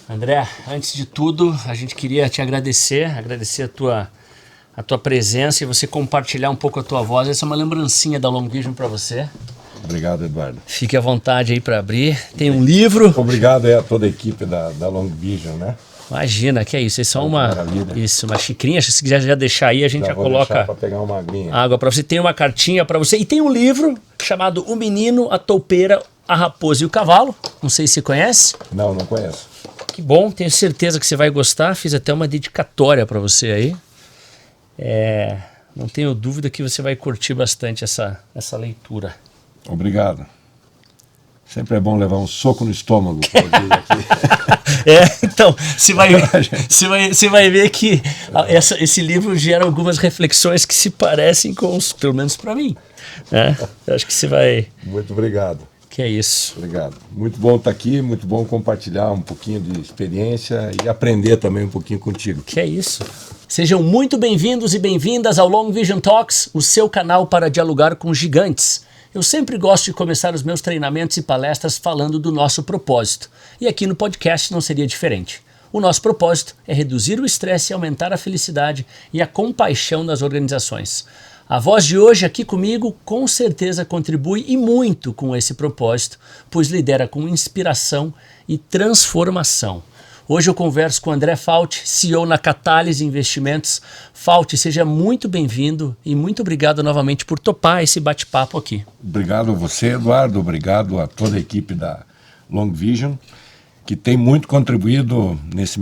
André, antes de tudo, a gente queria te agradecer a tua presença e você compartilhar um pouco a tua voz. Essa é uma lembrancinha da Long Vision para você. Obrigado, Eduardo. Fique à vontade aí para abrir. Tem um livro. Obrigado a toda a equipe da Long Vision, né? Imagina, que é isso. É só uma xicrinha. Se quiser já deixar aí, a gente já coloca para pegar uma aguinha. Água para você. Tem uma cartinha para você. E tem um livro chamado O Menino, a Toupeira, a Raposa e o Cavalo. Não sei se você conhece. Não conheço. Que bom, tenho certeza que você vai gostar. Fiz até uma dedicatória para você aí. Não tenho dúvida que você vai curtir bastante essa leitura. Obrigado. Sempre é bom levar um soco no estômago. Então, você vai ver que esse livro gera algumas reflexões que se parecem com pelo menos para mim. Eu acho que você vai... Muito obrigado. Que é isso. Obrigado. Muito bom estar aqui, muito bom compartilhar um pouquinho de experiência e aprender também um pouquinho contigo. Que é isso. Sejam muito bem-vindos e bem-vindas ao Long Vision Talks, o seu canal para dialogar com gigantes. Eu sempre gosto de começar os meus treinamentos e palestras falando do nosso propósito. E aqui no podcast não seria diferente. O nosso propósito é reduzir o estresse e aumentar a felicidade e a compaixão das organizações. A voz de hoje aqui comigo com certeza contribui e muito com esse propósito, pois lidera com inspiração e transformação. Hoje eu converso com o André Falti, CEO na Catalyst Investimentos. Falti, seja muito bem-vindo e muito obrigado novamente por topar esse bate-papo aqui. Obrigado a você, Eduardo. Obrigado a toda a equipe da Long Vision, que tem muito contribuído nessa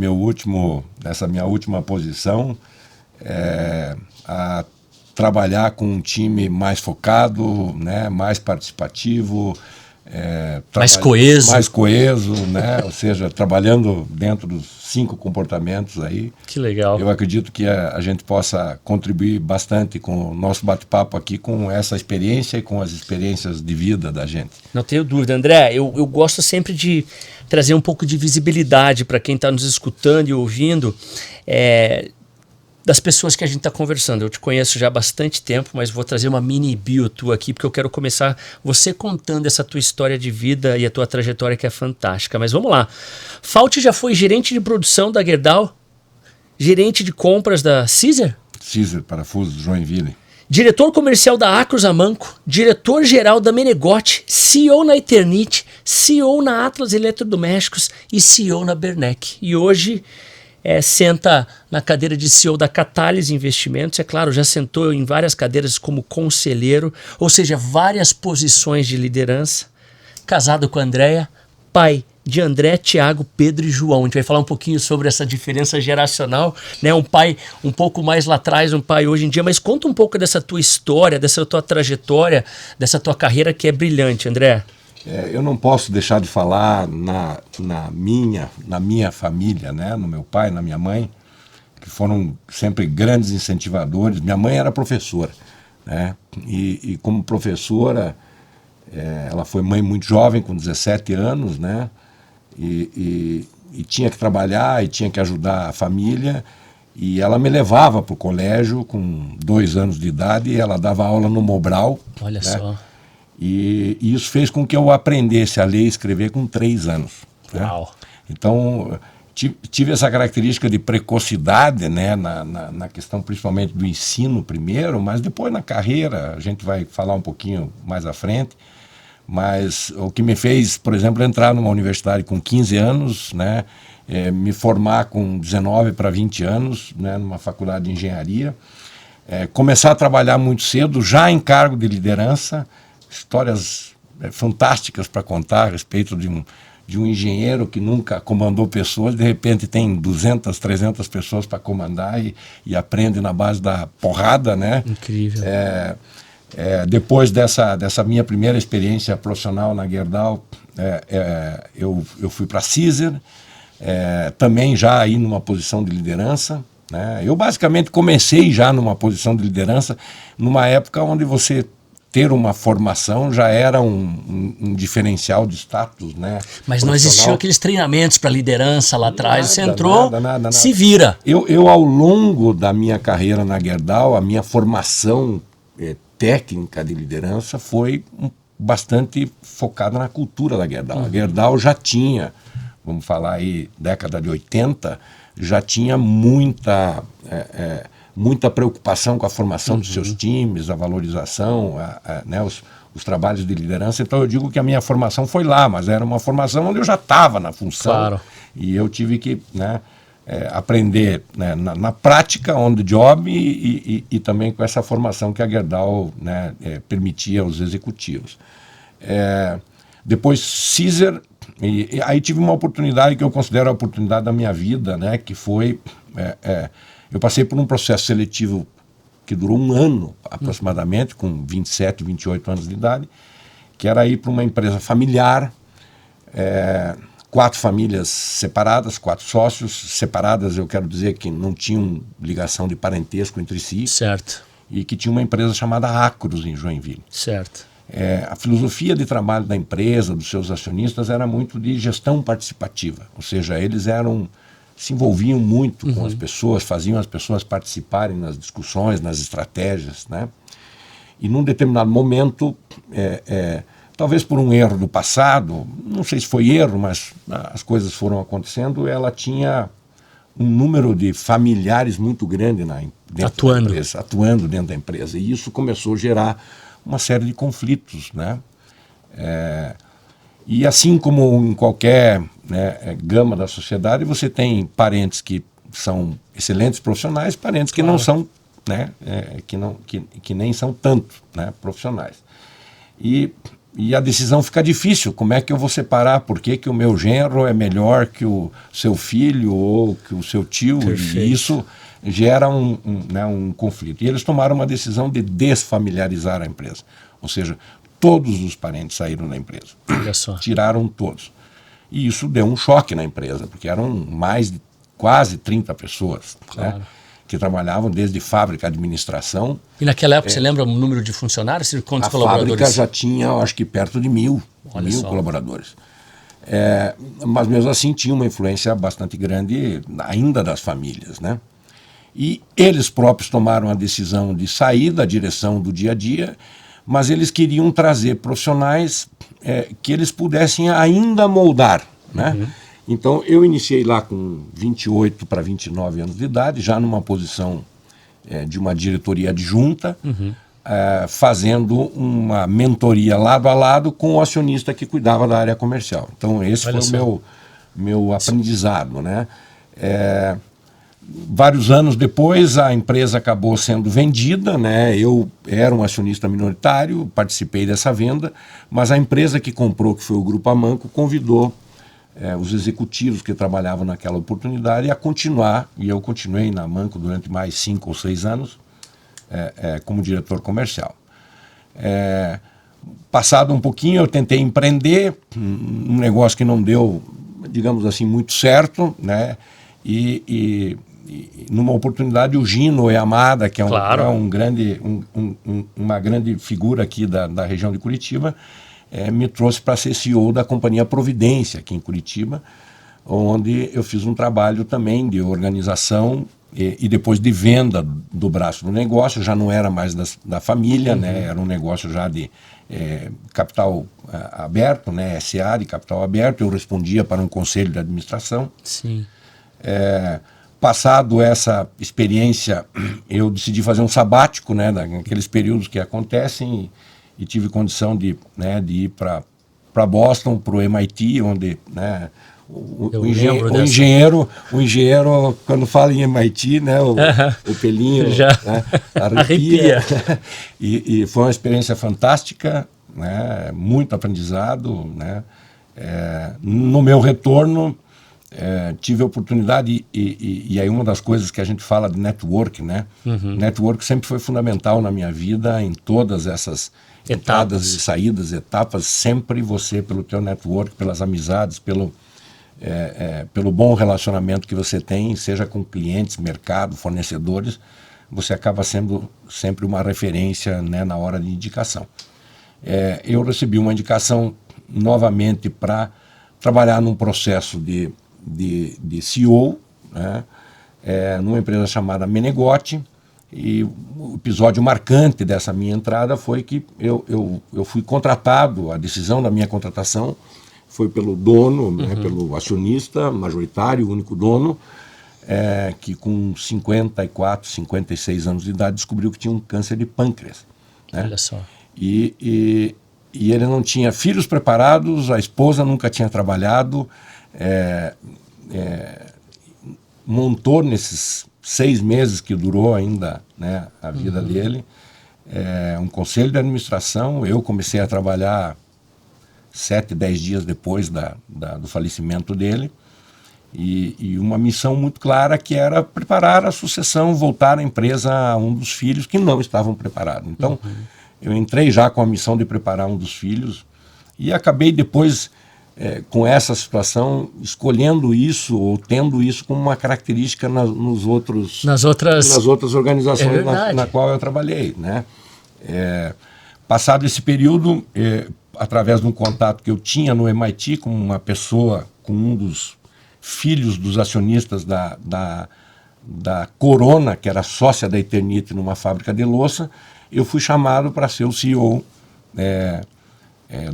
minha última posição, a trabalhar com um time mais focado, né, mais participativo, mais coeso, né? Ou seja, trabalhando dentro dos 5 comportamentos aí. Que legal. Eu acredito que a gente possa contribuir bastante com o nosso bate-papo aqui, com essa experiência e com as experiências de vida da gente. Não tenho dúvida, André. Eu gosto sempre de trazer um pouco de visibilidade para quem está nos escutando e ouvindo, das pessoas que a gente está conversando. Eu te conheço já há bastante tempo, mas vou trazer uma mini bio tua aqui, porque eu quero começar você contando essa tua história de vida e a tua trajetória que é fantástica. Mas vamos lá. Falti já foi gerente de produção da Gerdau, gerente de compras da Caesar? Caesar, Parafusos, Joinville. Diretor comercial da Acros Amanco, diretor-geral da Menegote, CEO na Eternit, CEO na Atlas Eletrodomésticos e CEO na Bernec. E hoje... senta na cadeira de CEO da Catalyst Investimentos, é claro, já sentou em várias cadeiras como conselheiro, ou seja, várias posições de liderança, casado com a Andréia, pai de André, Tiago, Pedro e João. A gente vai falar um pouquinho sobre essa diferença geracional, né? Um pai um pouco mais lá atrás, um pai hoje em dia, mas conta um pouco dessa tua história, dessa tua trajetória, dessa tua carreira que é brilhante, André. Eu não posso deixar de falar na minha família, né? No meu pai, na minha mãe, que foram sempre grandes incentivadores. Minha mãe era professora, né? E como professora, ela foi mãe muito jovem, com 17 anos, né? E tinha que trabalhar e tinha que ajudar a família. E ela me levava para o colégio com 2 anos de idade e ela dava aula no Mobral. Olha, né? Só. E isso fez com que eu aprendesse a ler e escrever com 3 anos. Uau. Né? Então, tive essa característica de precocidade, né, na questão principalmente do ensino primeiro, mas depois na carreira, a gente vai falar um pouquinho mais à frente. Mas o que me fez, por exemplo, entrar numa universidade com 15 anos, né, me formar com 19 para 20 anos, né, numa faculdade de engenharia, começar a trabalhar muito cedo, já em cargo de liderança, histórias fantásticas para contar a respeito de um engenheiro que nunca comandou pessoas, de repente tem 200, 300 pessoas para comandar e aprende na base da porrada, né? Incrível. Depois dessa minha primeira experiência profissional na Gerdau, eu fui para a Caesar, também já aí numa posição de liderança, né? Eu basicamente comecei já numa posição de liderança, numa época onde você ter uma formação já era um diferencial de status, né? Mas não existiam aqueles treinamentos para liderança lá atrás, você entrou, nada. se vira. Eu, ao longo da minha carreira na Gerdau, a minha formação técnica de liderança foi bastante focada na cultura da Gerdau. A Gerdau já tinha vamos falar aí, década de 80, já tinha muita preocupação com a formação dos seus times, a valorização, né, os trabalhos de liderança. Então eu digo que a minha formação foi lá, mas era uma formação onde eu já estava na função. Claro. E eu tive que, né, aprender, né, na prática, on the job, e também com essa formação que a Gerdau, né, permitia aos executivos. Depois Caesar, e aí tive uma oportunidade que eu considero a oportunidade da minha vida, né, que foi, eu passei por um processo seletivo que durou 1 ano aproximadamente, com 27, 28 anos de idade, que era ir para uma empresa familiar, 4 famílias separadas, 4 sócios separadas, eu quero dizer que não tinham ligação de parentesco entre si. Certo. E que tinha uma empresa chamada Acros em Joinville. Certo. A filosofia de trabalho da empresa, dos seus acionistas, era muito de gestão participativa, ou seja, eles se envolviam muito com as pessoas, faziam as pessoas participarem nas discussões, nas estratégias, né? E num determinado momento, talvez por um erro do passado, não sei se foi erro, mas as coisas foram acontecendo, ela tinha um número de familiares muito grande dentro da empresa, atuando dentro da empresa, e isso começou a gerar uma série de conflitos, né? E assim como em qualquer, né, gama da sociedade, você tem parentes que são excelentes profissionais, parentes que não são, né, que nem são tanto, né, profissionais. E a decisão fica difícil. Como é que eu vou separar? Por que o meu genro é melhor que o seu filho ou que o seu tio? Perfeito. E isso gera um conflito. E eles tomaram uma decisão de desfamiliarizar a empresa. Ou seja, todos os parentes saíram da empresa. Olha só. Tiraram todos. E isso deu um choque na empresa, porque eram mais de quase 30 pessoas, claro, né, que trabalhavam desde fábrica, administração. E naquela época, você lembra o número de funcionários? Quantos a colaboradores? A fábrica já tinha, acho que perto de 1.000 colaboradores. Mas mesmo assim tinha uma influência bastante grande ainda das famílias, né? E eles próprios tomaram a decisão de sair da direção do dia a dia, mas eles queriam trazer profissionais que eles pudessem ainda moldar, né? Então eu iniciei lá com 28 para 29 anos de idade, já numa posição de uma diretoria adjunta, fazendo uma mentoria lado a lado com o acionista que cuidava da área comercial. Então esse foi o meu aprendizado, né? Vários anos depois a empresa acabou sendo vendida, né? Eu era um acionista minoritário, participei dessa venda, mas a empresa que comprou, que foi o Grupo Amanco, convidou os executivos que trabalhavam naquela oportunidade a continuar, e eu continuei na Amanco durante mais 5 ou 6 anos como diretor comercial. Passado um pouquinho eu tentei empreender, um negócio que não deu, digamos assim, muito certo, né? E numa oportunidade o Gino Yamada, que é uma grande figura aqui da região de Curitiba, me trouxe para ser CEO da Companhia Providência, aqui em Curitiba, onde eu fiz um trabalho também de organização e depois de venda do braço do negócio. Já não era mais da família, né? Era um negócio já de capital aberto, né? SA de capital aberto. Eu respondia para um conselho de administração. Sim. Passado essa experiência, eu decidi fazer um sabático, né, naqueles períodos que acontecem, e tive condição de ir para Boston, para o MIT, onde, né, o engenheiro, quando fala em MIT, né, o pelinho já, né, arrepia. E foi uma experiência fantástica, né, muito aprendizado, né. No meu retorno, tive a oportunidade, e aí uma das coisas que a gente fala de network, né? Network sempre foi fundamental na minha vida, em todas essas entradas e saídas, etapas, sempre você, pelo teu network, pelas amizades, pelo bom relacionamento que você tem, seja com clientes, mercado, fornecedores, você acaba sendo sempre uma referência, né, na hora de indicação. Eu recebi uma indicação novamente para trabalhar num processo de CEO, né, numa empresa chamada Menegote, e o episódio marcante dessa minha entrada foi que eu fui contratado, a decisão da minha contratação foi pelo dono, né, pelo acionista majoritário, o único dono, que com 54, 56 anos de idade descobriu que tinha um câncer de pâncreas. Né? Olha só. E ele não tinha filhos preparados, a esposa nunca tinha trabalhado, montou nesses 6 meses que durou ainda, né, a vida dele, um conselho de administração. Eu comecei a trabalhar 7, 10 dias depois do falecimento dele, e uma missão muito clara, que era preparar a sucessão, voltar a empresa a um dos filhos que não estavam preparados. Então, eu entrei já com a missão de preparar um dos filhos e acabei depois, com essa situação, escolhendo isso ou tendo isso como uma característica nas outras organizações na qual eu trabalhei. Né? Passado esse período, através de um contato que eu tinha no MIT com uma pessoa, com um dos filhos dos acionistas da Corona, que era sócia da Eternit numa fábrica de louça, eu fui chamado para ser o CEO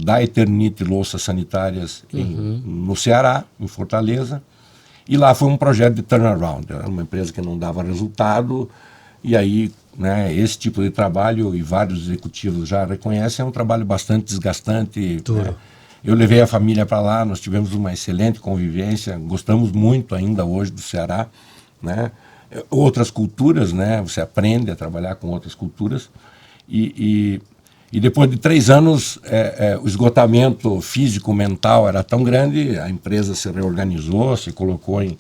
da Eternit Louças Sanitárias no Ceará, em Fortaleza, e lá foi um projeto de turnaround. Era uma empresa que não dava resultado, e aí, né, esse tipo de trabalho, e vários executivos já reconhecem, é um trabalho bastante desgastante. Né? Eu levei a família para lá, nós tivemos uma excelente convivência, gostamos muito ainda hoje do Ceará, né? Outras culturas, né? Você aprende a trabalhar com outras culturas, e depois de 3 anos, o esgotamento físico, mental era tão grande, a empresa se reorganizou, se colocou em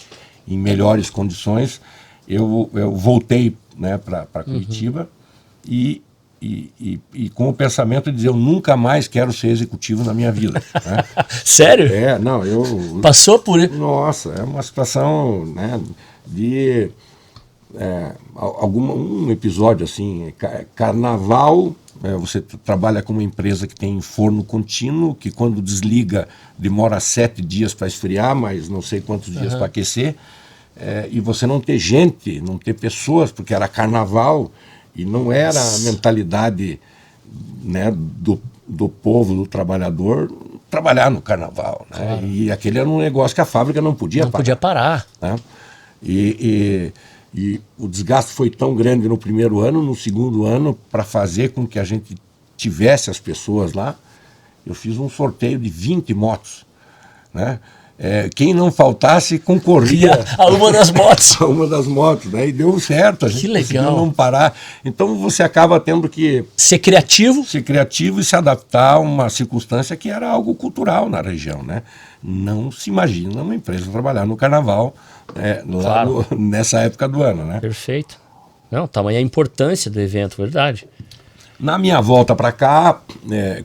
melhores condições. Eu voltei, né, para Curitiba, e com o pensamento de dizer, eu nunca mais quero ser executivo na minha vida. Né? Sério? Não, Passou por isso? Nossa, é uma situação, né, de um episódio assim, carnaval. Você trabalha com uma empresa que tem forno contínuo, que quando desliga demora 7 dias para esfriar, mas não sei quantos dias para aquecer, e você não ter gente, não ter pessoas, porque era carnaval. E não era a mentalidade, né, do povo, do trabalhador, trabalhar no carnaval. Né? Claro. E aquele era um negócio que a fábrica não podia parar. Né? E o desgaste foi tão grande no primeiro ano, no segundo ano, para fazer com que a gente tivesse as pessoas lá, eu fiz um sorteio de 20 motos. Né? Quem não faltasse concorria a uma das motos. A uma das motos, né? E deu certo, a gente conseguiu não parar. Então você acaba tendo que ser criativo e se adaptar a uma circunstância que era algo cultural na região, né? Não se imagina uma empresa trabalhar no carnaval, lá nessa época do ano, né? Perfeito. Não, tamanha a importância do evento, verdade. Na minha volta para cá,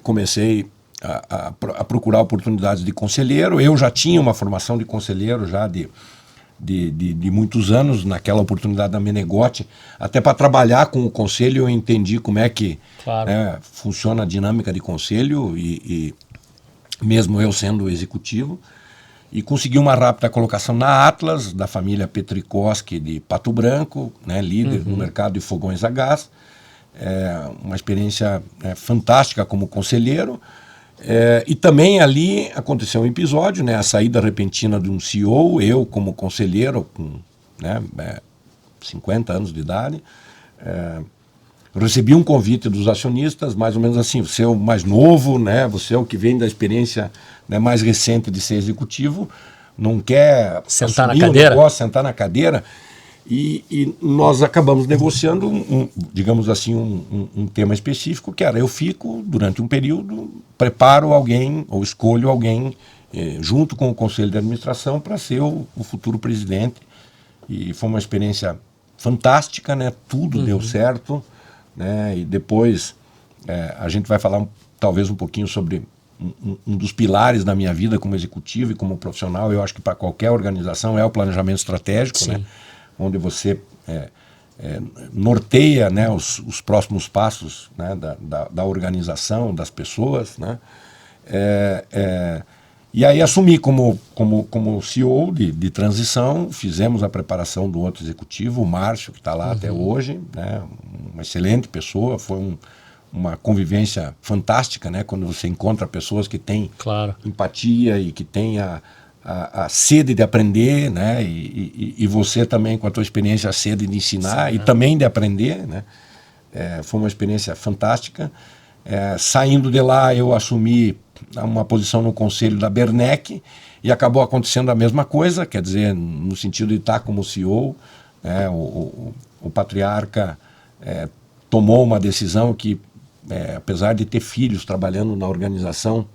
comecei a procurar oportunidades de conselheiro. Eu já tinha uma formação de conselheiro já de muitos anos, naquela oportunidade da Menegote, até para trabalhar com o conselho eu entendi como é que funciona a dinâmica de conselho, e mesmo eu sendo executivo, e consegui uma rápida colocação na Atlas, da família Petrikowski de Pato Branco, né, líder no mercado de fogões a gás. Uma experiência fantástica como conselheiro. E também ali aconteceu um episódio, né, a saída repentina de um CEO, eu como conselheiro, com 50 anos de idade, recebi um convite dos acionistas, mais ou menos assim, você é o mais novo, né, você é o que vem da experiência, né, mais recente de ser executivo, não quer sentar na cadeira. Negócio, sentar na cadeira. E nós acabamos negociando, digamos assim, um tema específico, que era: eu fico durante um período, preparo alguém ou escolho alguém junto com o conselho de administração para ser o futuro presidente. E foi uma experiência fantástica, né? Tudo deu certo, né? E depois a gente vai falar talvez um pouquinho sobre um dos pilares da minha vida como executivo e como profissional. Eu acho que para qualquer organização é o planejamento estratégico, né? Onde você norteia, né, os próximos passos, né, da organização, das pessoas, né? E aí assumi como CEO de transição, fizemos a preparação do outro executivo, o Márcio, que está lá até hoje, né, uma excelente pessoa, foi uma convivência fantástica, né? Quando você encontra pessoas que têm Claro. empatia e que têm a sede de aprender, né? E você também, com a tua experiência, a sede de ensinar e também de aprender, né? Foi uma experiência fantástica. Saindo de lá, eu assumi uma posição no conselho da Bernec e acabou acontecendo a mesma coisa, quer dizer, no sentido de estar como CEO, né? O patriarca tomou uma decisão que, apesar de ter filhos trabalhando na organização,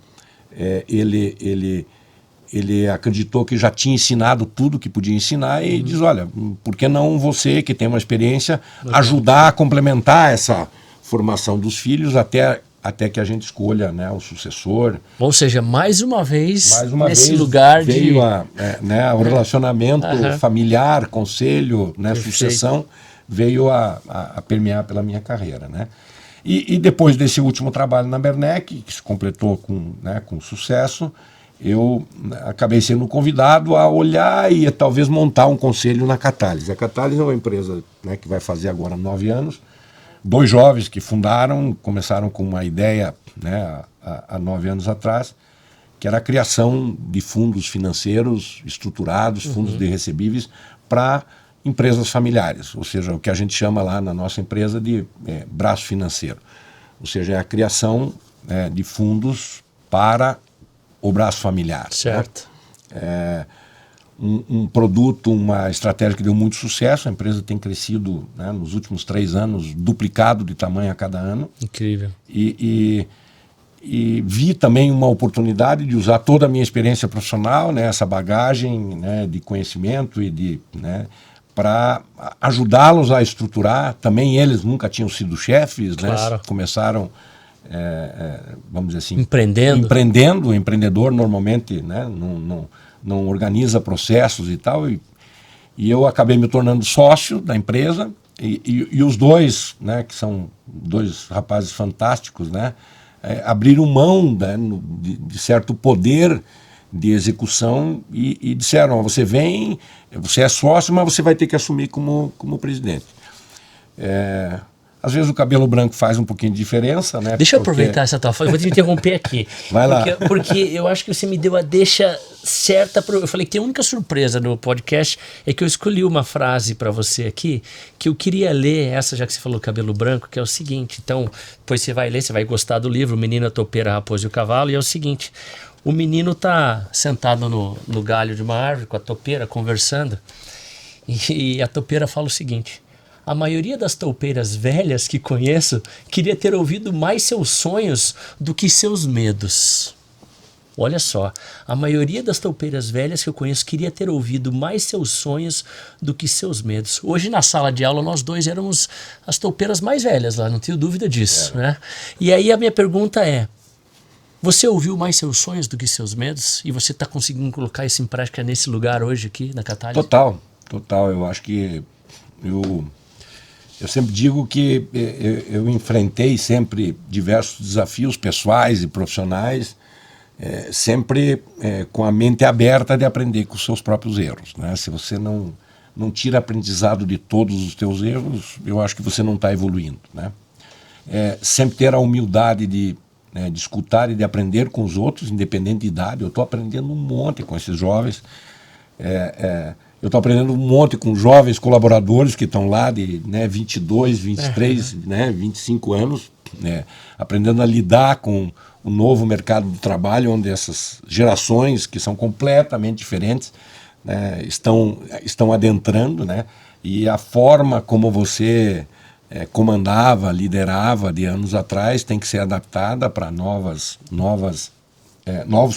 ele acreditou que já tinha ensinado tudo que podia ensinar e diz, olha, por que não você, que tem uma experiência, ajudar a complementar essa formação dos filhos até que a gente escolha, né, o sucessor. Ou seja, mais uma vez nesse vez lugar veio o relacionamento familiar, conselho, né, sucessão, veio a permear pela minha carreira, né? E depois desse último trabalho na Bernec, que se completou com sucesso, eu acabei sendo convidado a olhar e talvez montar um conselho na Catalyst. A Catalyst é uma empresa, né, que vai fazer agora 9 anos. 2 jovens que fundaram, começaram com uma ideia, né, há 9 anos atrás, que era a criação de fundos financeiros estruturados, fundos de recebíveis para empresas familiares, ou seja, o que a gente chama lá na nossa empresa de braço financeiro. Ou seja, é a criação de fundos para o braço familiar. Certo. Né? Um produto, uma estratégia que deu muito sucesso. A empresa tem crescido, né, nos últimos 3 anos, duplicado de tamanho a cada ano. Incrível. E vi também uma oportunidade de usar toda a minha experiência profissional, né, essa bagagem, né, de conhecimento e né, para ajudá-los a estruturar. Também eles nunca tinham sido chefes, claro. Né, começaram, vamos dizer assim, empreendendo. O empreendedor normalmente, né, não organiza processos e tal, e eu acabei me tornando sócio da empresa, e os dois, né, que são 2 rapazes fantásticos, né, abriram mão, né, de certo poder de execução e disseram, você vem, você é sócio, mas você vai ter que assumir como presidente. Às vezes o cabelo branco faz um pouquinho de diferença, né? Deixa eu aproveitar essa tua fala, eu vou te interromper aqui. Vai lá. Porque eu acho que você me deu a deixa certa. Eu falei que a única surpresa no podcast é que eu escolhi uma frase para você aqui, que eu queria ler, essa já que você falou cabelo branco, que é o seguinte. Então, depois você vai ler, você vai gostar do livro, O Menino, a Topeira, a Raposa e o Cavalo, e é o seguinte. O menino tá sentado no galho de uma árvore com a topeira, conversando, e a topeira fala o seguinte: a maioria das toupeiras velhas que conheço queria ter ouvido mais seus sonhos do que seus medos. Olha só, a maioria das toupeiras velhas que eu conheço queria ter ouvido mais seus sonhos do que seus medos. Hoje na sala de aula nós 2 éramos as toupeiras mais velhas lá, não tenho dúvida disso, né? E aí a minha pergunta é, você ouviu mais seus sonhos do que seus medos? E você está conseguindo colocar isso em prática nesse lugar hoje aqui na Catalyst? Total. Eu acho que eu sempre digo que eu enfrentei sempre diversos desafios pessoais e profissionais, sempre com a mente aberta de aprender com os seus próprios erros, né? Se você não tira aprendizado de todos os teus erros, eu acho que você não está evoluindo, né? Sempre ter a humildade de escutar e de aprender com os outros, independente de idade. Eu estou aprendendo um monte com esses jovens. Eu estou aprendendo um monte com jovens colaboradores que estão lá de 22, 23, 25 anos, aprendendo a lidar com o novo mercado do trabalho, onde essas gerações, que são completamente diferentes, né, estão adentrando, né, e a forma como você comandava, liderava de anos atrás tem que ser adaptada para novos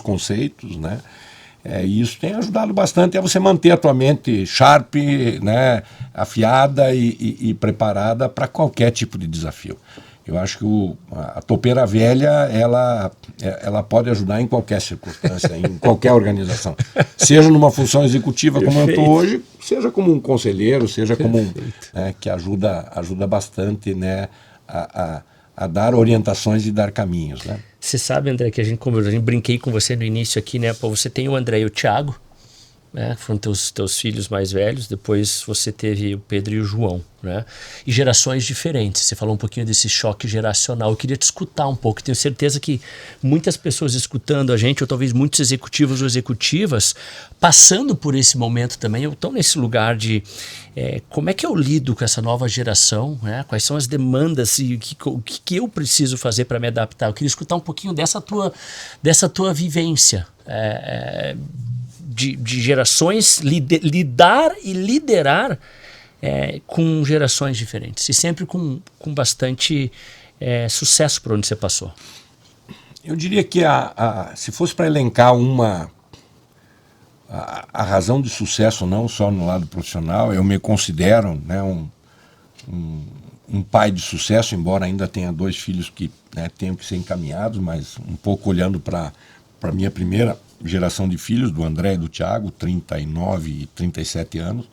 conceitos, né? E isso tem ajudado bastante a você manter a tua mente sharp, né, afiada e preparada para qualquer tipo de desafio. Eu acho que a topeira velha, ela pode ajudar em qualquer circunstância, em qualquer organização. Seja numa função executiva como eu estou hoje, seja como um conselheiro, seja como que ajuda bastante, né, a dar orientações e dar caminhos, né? Você sabe, André, que a gente brinquei com você no início aqui, né? Pô, você tem o André e o Thiago, né? Foram teus filhos mais velhos, depois você teve o Pedro e o João, né? E gerações diferentes. Você falou um pouquinho desse choque geracional. Eu queria te escutar um pouco. Tenho certeza que muitas pessoas escutando a gente, ou talvez muitos executivos ou executivas, passando por esse momento também, estão nesse lugar de como é que eu lido com essa nova geração, né? Quais são as demandas e o que eu preciso fazer para me adaptar. Eu queria escutar um pouquinho dessa tua vivência. De gerações, lidar e liderar com gerações diferentes. E sempre com bastante sucesso por onde você passou. Eu diria que se fosse para elencar a razão de sucesso, não só no lado profissional, eu me considero, né, um pai de sucesso, embora ainda tenha 2 filhos que, né, tenham que ser encaminhados, mas um pouco olhando para a minha primeira geração de filhos, do André e do Thiago, 39 e 37 anos,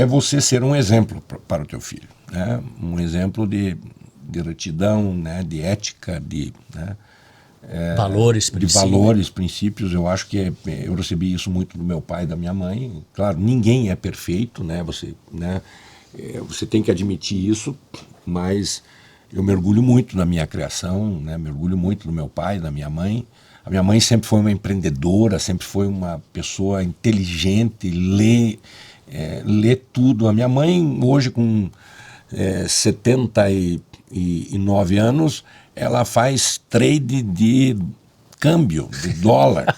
você ser um exemplo para o teu filho, né? Um exemplo de retidão, né? De ética, né? Valores, de valores, princípios. Eu acho que eu recebi isso muito do meu pai e da minha mãe. Claro, ninguém é perfeito, né? Você tem que admitir isso, mas eu mergulho muito na minha criação, né? Mergulho muito no meu pai, da minha mãe. A minha mãe sempre foi uma empreendedora, sempre foi uma pessoa inteligente, lê tudo. A minha mãe, hoje com 79 anos, ela faz trade de câmbio, de dólar.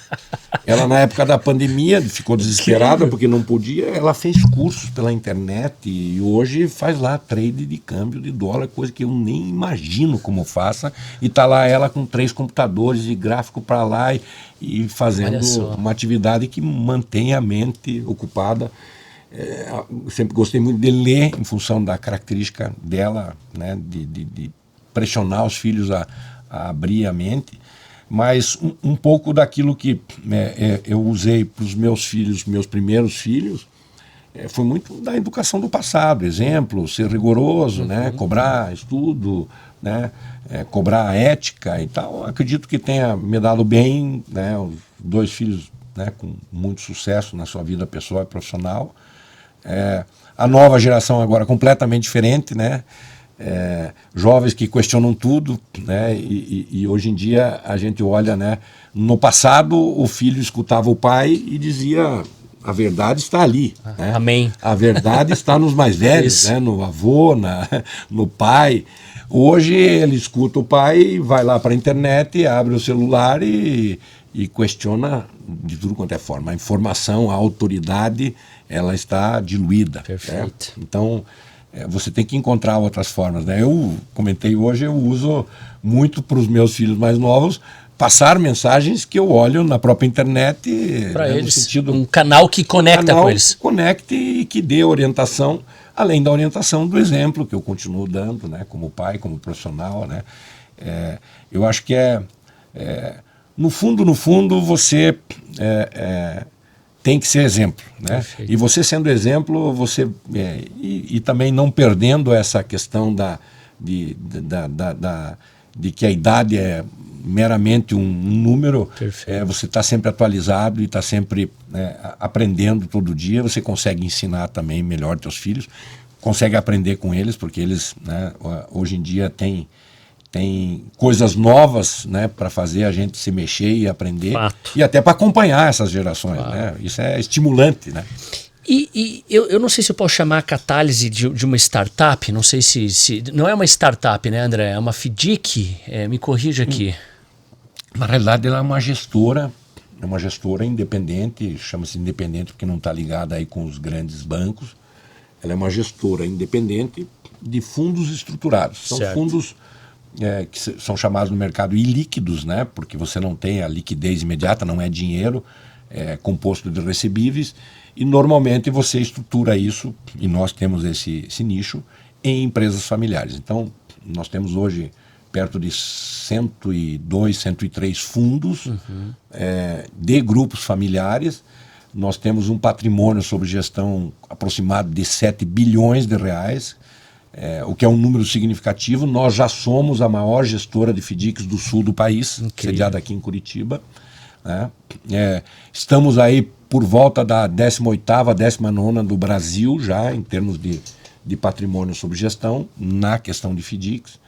Ela, na época da pandemia, ficou desesperada porque não podia. Ela fez cursos pela internet e hoje faz lá trade de câmbio de dólar, coisa que eu nem imagino como faça. E está lá ela com 3 computadores e gráfico para lá e fazendo uma atividade que mantém a mente ocupada. Eu sempre gostei muito de ler, em função da característica dela, né, de pressionar os filhos a abrir a mente. Mas um pouco daquilo que eu usei para os meus filhos, meus primeiros filhos, foi muito da educação do passado. Exemplo, ser rigoroso, né? Cobrar estudo, né? Cobrar ética e tal. Acredito que tenha me dado bem, né? Os 2 filhos, né? Com muito sucesso na sua vida pessoal e profissional. A nova geração agora completamente diferente, né? Jovens que questionam tudo, né? E hoje em dia a gente olha, né? No passado o filho escutava o pai e dizia: a verdade está ali, né? Amém. A verdade está nos mais velhos, né? No avô, no pai. Hoje ele escuta o pai, vai lá para a internet, abre o celular e questiona de tudo quanto é forma. A informação, a autoridade, ela está diluída. Perfeito. Né? Então você tem que encontrar outras formas, né? Eu comentei hoje, eu uso muito para os meus filhos mais novos passar mensagens que eu olho na própria internet, para eles, no sentido, um canal que conecta com eles. Que conecte e que dê orientação, além da orientação do exemplo que eu continuo dando, né? Como pai, como profissional, né? Eu acho que no fundo você tem que ser exemplo, né? Perfeito. E você sendo exemplo, você e também não perdendo essa questão de que a idade é meramente um número. Você está sempre atualizado e está sempre aprendendo todo dia. Você consegue ensinar também melhor teus filhos, consegue aprender com eles, porque eles, né, hoje em dia tem coisas novas, né, para fazer a gente se mexer e aprender. Fato. E até para acompanhar essas gerações. Claro. Né? Isso é estimulante. Né? E eu não sei se eu posso chamar a Catálise de uma startup, não sei se... Não é uma startup, né, André? É uma FDIC, me corrija aqui. Na realidade, ela é uma gestora independente, chama-se independente porque não está ligada aí com os grandes bancos. Ela é uma gestora independente de fundos estruturados. São fundos que são chamados no mercado ilíquidos, né? Porque você não tem a liquidez imediata, não é dinheiro, é composto de recebíveis, e normalmente você estrutura isso, e nós temos esse nicho, em empresas familiares. Então, nós temos hoje perto de 102, 103 fundos de grupos familiares. Nós temos um patrimônio sob gestão aproximado de 7 bilhões de reais, o que é um número significativo. Nós já somos a maior gestora de FDICs do sul do país, sediada aqui em Curitiba. né? Estamos aí por volta da 18ª, 19ª do Brasil já, em termos de patrimônio sob gestão, na questão de FDICs,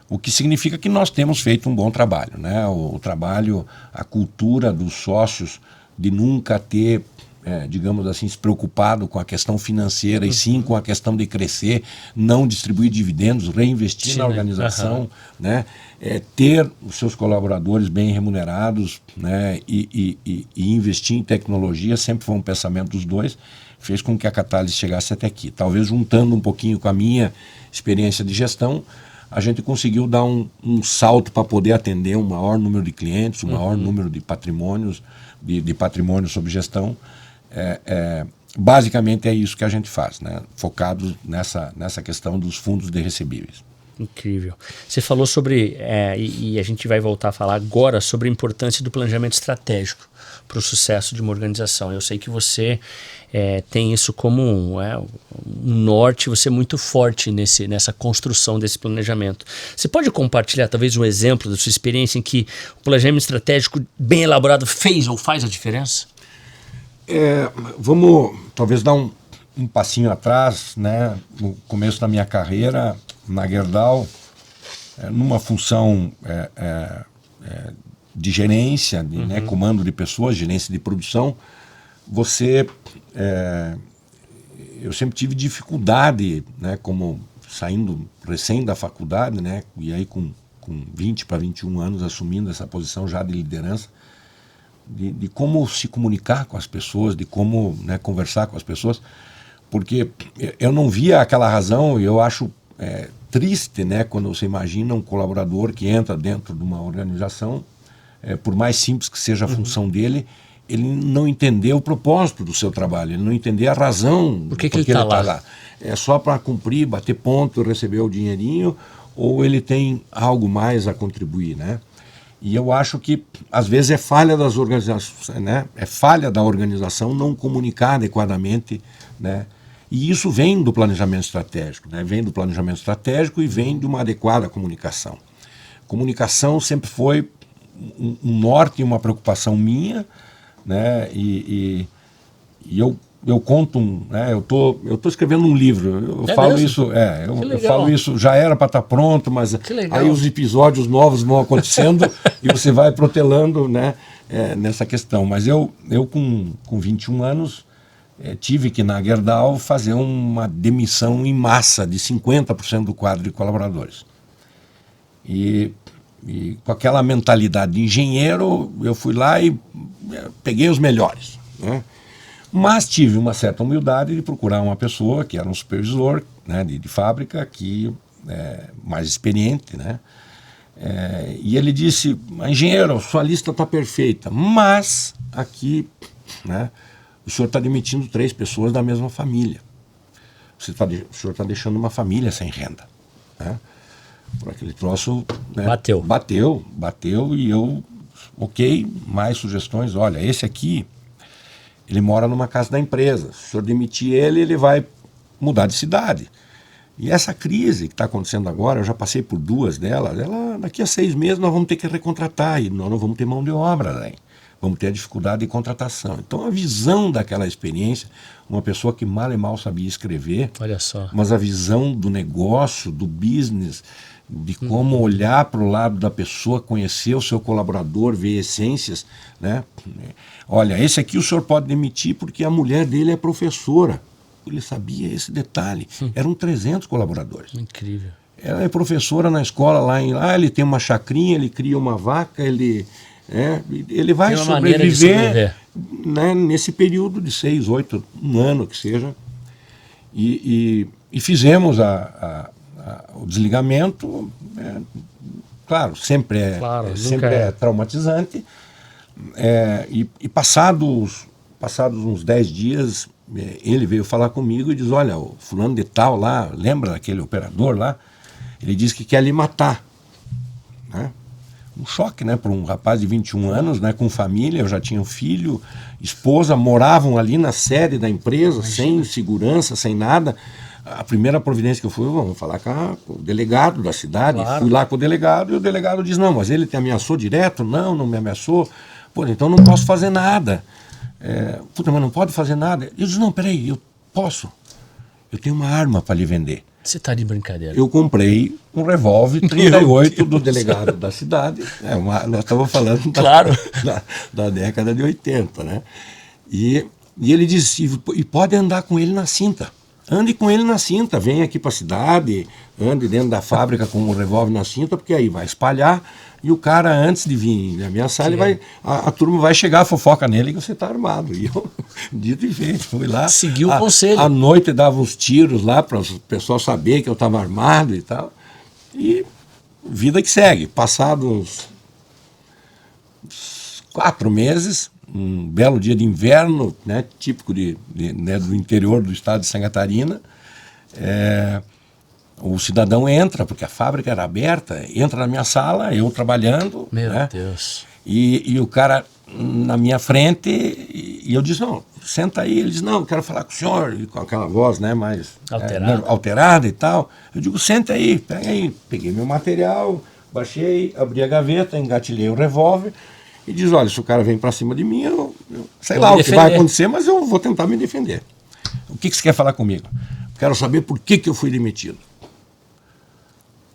o que significa que nós temos feito um bom trabalho, né? O trabalho, a cultura dos sócios de nunca ter, digamos assim, se preocupado com a questão financeira e sim com a questão de crescer, não distribuir dividendos, reinvestir na organização, né? Ter os seus colaboradores bem remunerados, né? E investir em tecnologia sempre foi um pensamento dos dois, fez com que a Catalyst chegasse até aqui. Talvez juntando um pouquinho com a minha experiência de gestão, a gente conseguiu dar um salto para poder atender um maior número de clientes, um maior número de patrimônios, de patrimônio sob gestão. Basicamente é isso que a gente faz, né? Focado nessa questão dos fundos de recebíveis. Incrível. Você falou sobre, e a gente vai voltar a falar agora sobre a importância do planejamento estratégico para o sucesso de uma organização. Eu sei que você tem isso como um norte, você é muito forte nessa construção desse planejamento. Você pode compartilhar talvez um exemplo da sua experiência em que o planejamento estratégico bem elaborado fez ou faz a diferença? Vamos talvez dar um passinho atrás, né? No começo da minha carreira na Gerdau, numa função de gerência, né, comando de pessoas, gerência de produção, eu sempre tive dificuldade, né, como saindo recém da faculdade, né, e aí com 20 para 21 anos assumindo essa posição já de liderança, de como se comunicar com as pessoas, de como, né, conversar com as pessoas, porque eu não via aquela razão, e eu acho triste, né, quando você imagina um colaborador que entra dentro de uma organização, por mais simples que seja a função dele, ele não entender o propósito do seu trabalho, ele não entender a razão por que ele está lá. É só para cumprir, bater ponto, receber o dinheirinho, ou ele tem algo mais a contribuir, né? E eu acho que às vezes é falha das organizações, né? É falha da organização não comunicar adequadamente, né? E isso vem do planejamento estratégico, né? Vem do planejamento estratégico e vem de uma adequada comunicação. Comunicação sempre foi um norte e uma preocupação minha, né? E eu conto, né? Eu tô escrevendo um livro, eu falo mesmo? Eu falo isso, já era para estar pronto, mas aí os episódios novos vão acontecendo e você vai protelando, né? Nessa questão. Mas eu com 21 anos tive que na Gerdau fazer uma demissão em massa de 50% do quadro de colaboradores. E com aquela mentalidade de engenheiro, eu fui lá e peguei os melhores, né? Mas tive uma certa humildade de procurar uma pessoa que era um supervisor, né, de fábrica, que mais experiente, né? E ele disse: engenheiro, sua lista está perfeita, mas aqui, né, o senhor está demitindo 3 pessoas da mesma família. O senhor está deixando uma família sem renda, né? Por aquele troço, né? Bateu e eu, ok, mais sugestões. Olha, esse aqui, ele mora numa casa da empresa. Se o senhor demitir ele vai mudar de cidade. E essa crise que está acontecendo agora, eu já passei por 2 delas, daqui a 6 meses nós vamos ter que recontratar e nós não vamos ter mão de obra, né? Vamos ter a dificuldade de contratação. Então a visão daquela experiência, uma pessoa que mal e mal sabia escrever, olha só, mas a visão do negócio, do business, de como olhar para o lado da pessoa, conhecer o seu colaborador, ver essências, né? Olha, esse aqui o senhor pode demitir porque a mulher dele é professora. Ele sabia esse detalhe. Eram 300 colaboradores. Incrível. Ela é professora na escola lá ele tem uma chacrinha, ele cria uma vaca, ele vai sobreviver, né, nesse período de 6, 8, um ano que seja. E fizemos o desligamento. Claro, sempre é traumatizante. E passados uns 10 dias, ele veio falar comigo e diz: olha, o fulano de tal lá, lembra daquele operador lá? Ele disse que quer lhe matar, né? Um choque, né, para um rapaz de 21 anos, né, com família. Eu já tinha um filho, esposa, moravam ali na sede da empresa, sem segurança, sem nada. A primeira providência que eu fui, vamos falar com o delegado da cidade. Claro. Fui lá com o delegado e o delegado diz: não, mas ele te ameaçou direto? Não me ameaçou. Pô, então não posso fazer nada. Puta, mas não pode fazer nada. Eu disse, não, peraí, eu posso. Eu tenho uma arma para lhe vender. Você tá de brincadeira. Eu comprei um revólver 38 do delegado da cidade. Nós estamos falando claro. da década de 80, né? E ele disse, e pode andar com ele na cinta. Ande com ele na cinta, vem aqui para a cidade, ande dentro da fábrica com o revólver na cinta, porque aí vai espalhar e o cara, antes de vir me ameaçar, a turma vai chegar a fofoca nele que você está armado. E eu, dito e feito, fui lá. Seguiu o conselho. À noite dava uns tiros lá para o pessoal saber que eu estava armado e tal. E vida que segue. Passados uns 4 meses, um belo dia de inverno, né, típico né, do interior do estado de Santa Catarina, o cidadão entra, porque a fábrica era aberta, entra na minha sala, eu trabalhando. Meu né, Deus. E o cara na minha frente, e eu disse, não, senta aí. Ele disse, não, eu quero falar com o senhor, e com aquela voz, né, mais alterada e tal. Eu digo, senta aí, pega aí. Peguei meu material, baixei, abri a gaveta, engatilhei o revólver e diz, olha, se o cara vem para cima de mim, eu sei lá o que vai acontecer, mas eu vou tentar me defender. O que você quer falar comigo? Quero saber por que eu fui demitido.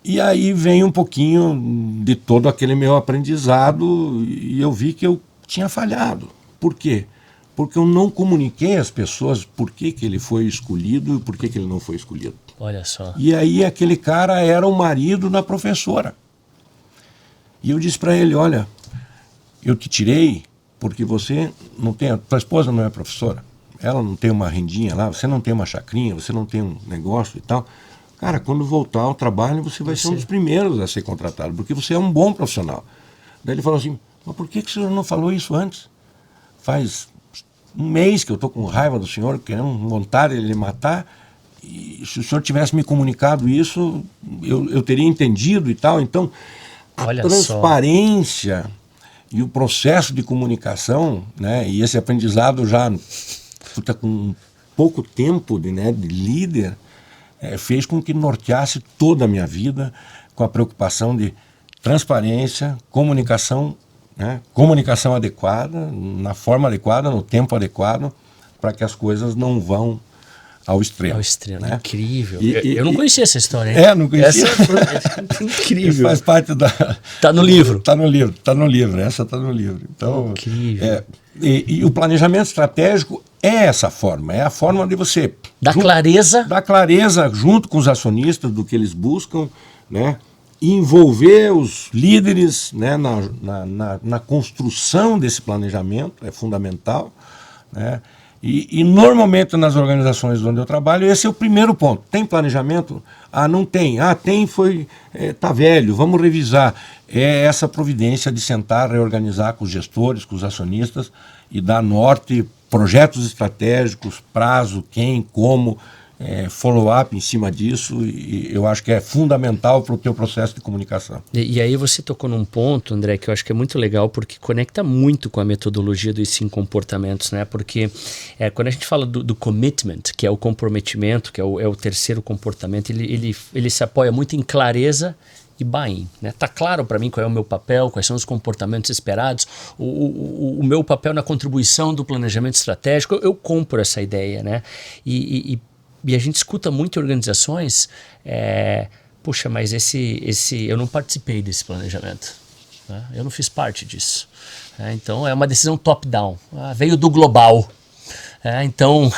E aí vem um pouquinho de todo aquele meu aprendizado e eu vi que eu tinha falhado. Por quê? Porque eu não comuniquei às pessoas por que ele foi escolhido e por que ele não foi escolhido. Olha só. E aí aquele cara era o marido da professora. E eu disse para ele, olha, eu te tirei porque você não tem... Tua esposa não é professora, ela não tem uma rendinha lá, você não tem uma chacrinha, você não tem um negócio e tal... Cara, quando voltar ao trabalho, você vai ser um dos primeiros a ser contratado, porque você é um bom profissional. Daí ele falou assim, mas por que o senhor não falou isso antes? Faz um mês que eu estou com raiva do senhor, querendo vontade de ele matar, e se o senhor tivesse me comunicado isso, eu teria entendido e tal. Então, a transparência e o processo de comunicação, né, e esse aprendizado já com pouco tempo de líder, fez com que norteasse toda a minha vida com a preocupação de transparência, comunicação, né, comunicação adequada, na forma adequada, no tempo adequado, para que as coisas não vão ao extremo. Ao extremo, né? Incrível. Eu não conhecia essa história, hein? Não conhecia. Essa é incrível. Faz parte da... Está no livro. Está no livro, essa está no livro. Então, incrível. E o planejamento estratégico é essa forma, é a forma de você... Dar clareza. Dar clareza junto com os acionistas do que eles buscam, né? Envolver os líderes, né, na construção desse planejamento, é fundamental, né? E normalmente nas organizações onde eu trabalho, esse é o primeiro ponto. Tem planejamento? Não tem. Tem, tá velho, vamos revisar. É essa providência de sentar, reorganizar com os gestores, com os acionistas e dar norte, projetos estratégicos, prazo, quem, como, follow-up em cima disso, e eu acho que é fundamental para o teu processo de comunicação. E aí você tocou num ponto, André, que eu acho que é muito legal, porque conecta muito com a metodologia dos 5 comportamentos, né? Porque quando a gente fala do commitment, que é o comprometimento, que é o terceiro comportamento, ele se apoia muito em clareza e buy-in, né? Tá claro para mim qual é o meu papel, quais são os comportamentos esperados, o meu papel na contribuição do planejamento estratégico, eu compro essa ideia, né? E a gente escuta muito em organizações, puxa, mas eu não participei desse planejamento, né? Eu não fiz parte disso. Então é uma decisão top-down, veio do global. Então,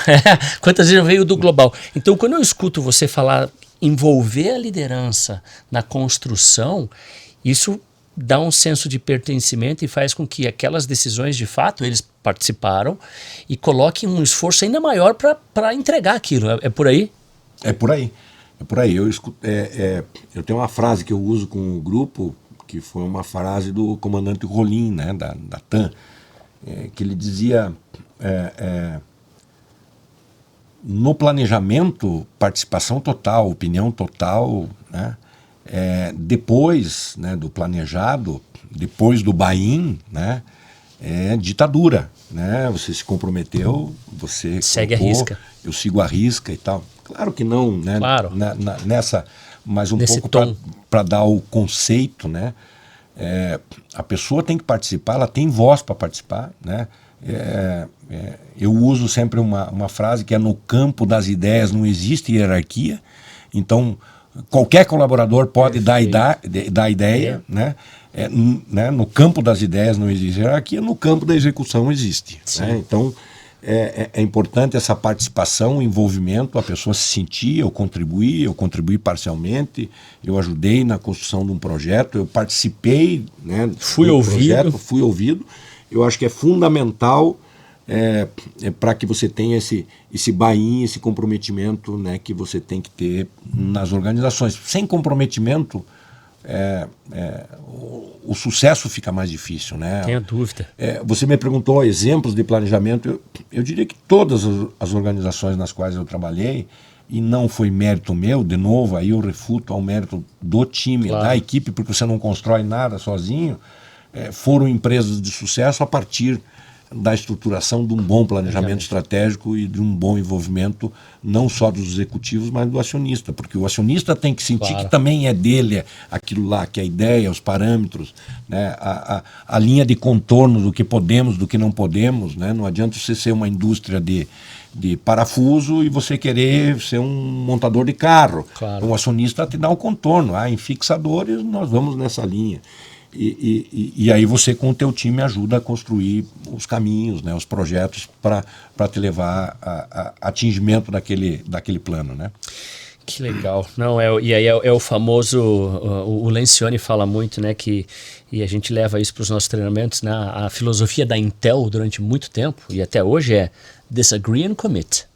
quantas vezes veio do global? Então, quando eu escuto você falar envolver a liderança na construção, isso dá um senso de pertencimento e faz com que aquelas decisões, de fato, eles participaram e coloquem um esforço ainda maior para entregar aquilo. É por aí? É por aí. É por aí. Eu tenho uma frase que eu uso com o grupo, que foi uma frase do comandante Rolim, né, da TAM, que ele dizia... no planejamento, participação total, opinião total, né? Depois, né, do planejado, depois do buy-in, né, ditadura, né? Você se comprometeu, você segue a risca. Eu sigo a risca e tal. Claro que não, né? Claro. Nessa, mas um nesse pouco para dar o conceito, né? A pessoa tem que participar, ela tem voz para participar, né? Eu uso sempre uma frase que é: no campo das ideias não existe hierarquia, então qualquer colaborador pode dar ideia, né? No campo das ideias não existe hierarquia, no campo da execução existe, né? Então é importante essa participação, o envolvimento, a pessoa se sentir: eu contribuí parcialmente, eu ajudei na construção de um projeto, eu participei, né, fui ouvido. Eu acho que é fundamental para que você tenha esse buy-in, esse comprometimento, né, que você tem que ter nas organizações. Sem comprometimento, o sucesso fica mais difícil, né? Tenho dúvida. Você me perguntou exemplos de planejamento. Eu diria que todas as organizações nas quais eu trabalhei, e não foi mérito meu, de novo, aí eu refuto ao mérito do time, da equipe, porque você não constrói nada sozinho, foram empresas de sucesso a partir da estruturação de um bom planejamento estratégico e de um bom envolvimento não só dos executivos, mas do acionista, porque o acionista tem que sentir que também é dele aquilo lá, que é a ideia, os parâmetros, né, a linha de contorno do que podemos, do que não podemos, né? Não adianta você ser uma indústria de parafuso e você querer ser um montador de carro. Um acionista te dá um contorno: em fixadores nós vamos nessa linha. E aí você, com o teu time, ajuda a construir os caminhos, né, os projetos para te levar a atingimento daquele plano, né? Que legal. Não, e aí é o famoso, o Lencioni fala muito, né, e a gente leva isso para os nossos treinamentos, né? A filosofia da Intel durante muito tempo, e até hoje, é disagree and commit.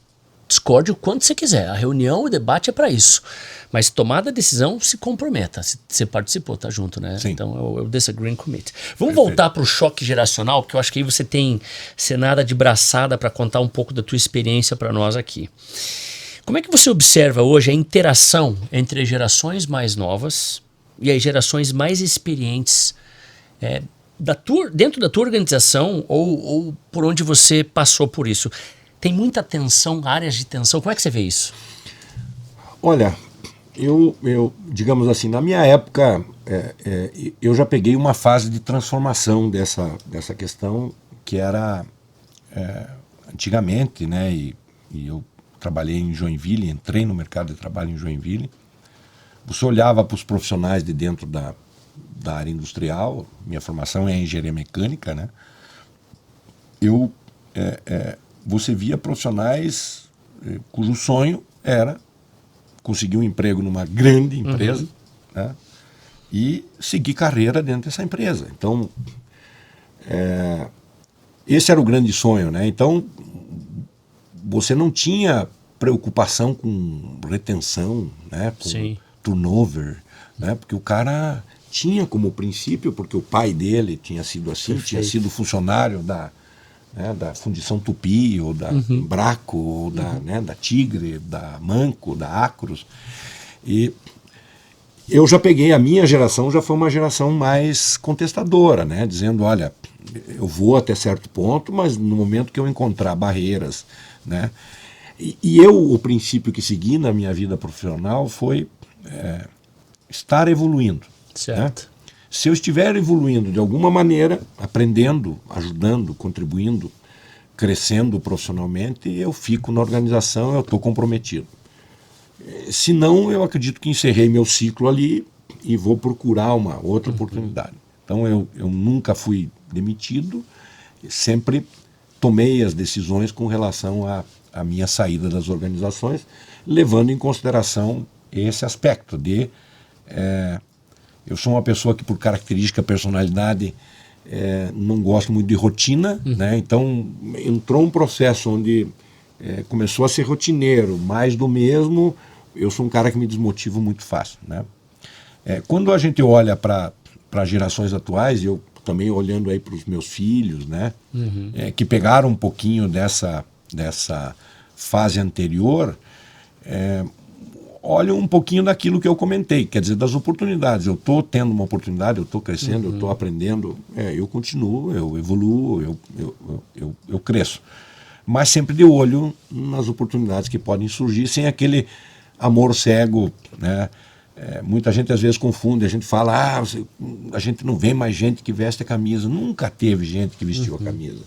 Discorde o quanto você quiser. A reunião, o debate é para isso. Mas tomada a decisão, se comprometa. Se você participou, tá junto, né? Sim. Então eu disagree and commit. Vamos voltar para o choque geracional, porque eu acho que aí você tem cenada de braçada para contar um pouco da tua experiência para nós aqui. Como é que você observa hoje a interação entre as gerações mais novas e as gerações mais experientes dentro da tua organização ou por onde você passou por isso? Tem muita tensão, áreas de tensão. Como é que você vê isso? Olha, eu digamos assim, na minha época, eu já peguei uma fase de transformação dessa questão, que era antigamente, né? E eu trabalhei em Joinville, entrei no mercado de trabalho em Joinville. Você olhava para os profissionais de dentro da área industrial. Minha formação é engenharia mecânica, né? Você via profissionais cujo sonho era conseguir um emprego numa grande empresa, né, e seguir carreira dentro dessa empresa. Então, esse era o grande sonho, né? Então, você não tinha preocupação com retenção, né, com turnover, né, porque o cara tinha como princípio, porque o pai dele tinha sido assim, tinha sido funcionário da Fundição Tupi, ou da Braco, ou da Tigre, da Manco, da Acros. E eu já peguei, a minha geração já foi uma geração mais contestadora, né? Dizendo: olha, eu vou até certo ponto, mas no momento que eu encontrar barreiras, né? E o princípio que segui na minha vida profissional foi estar evoluindo. Certo. Né? Se eu estiver evoluindo de alguma maneira, aprendendo, ajudando, contribuindo, crescendo profissionalmente, eu fico na organização, eu estou comprometido. Se não, eu acredito que encerrei meu ciclo ali e vou procurar uma outra oportunidade. Então eu nunca fui demitido, sempre tomei as decisões com relação à minha saída das organizações, levando em consideração esse aspecto de... eu sou uma pessoa que, por característica, personalidade, não gosto muito de rotina, né? Então entrou um processo onde começou a ser rotineiro, mais do mesmo. Eu sou um cara que me desmotivo muito fácil, né? Quando a gente olha para gerações atuais, eu também olhando aí para os meus filhos, né? Que pegaram um pouquinho dessa fase anterior, olha um pouquinho daquilo que eu comentei, quer dizer, das oportunidades. Eu estou tendo uma oportunidade, eu estou crescendo, eu estou aprendendo, eu continuo, eu evoluo, eu cresço. Mas sempre de olho nas oportunidades que podem surgir, sem aquele amor cego, né, muita gente às vezes confunde, a gente fala, a gente não vê mais gente que veste a camisa. Nunca teve gente que vestiu a camisa.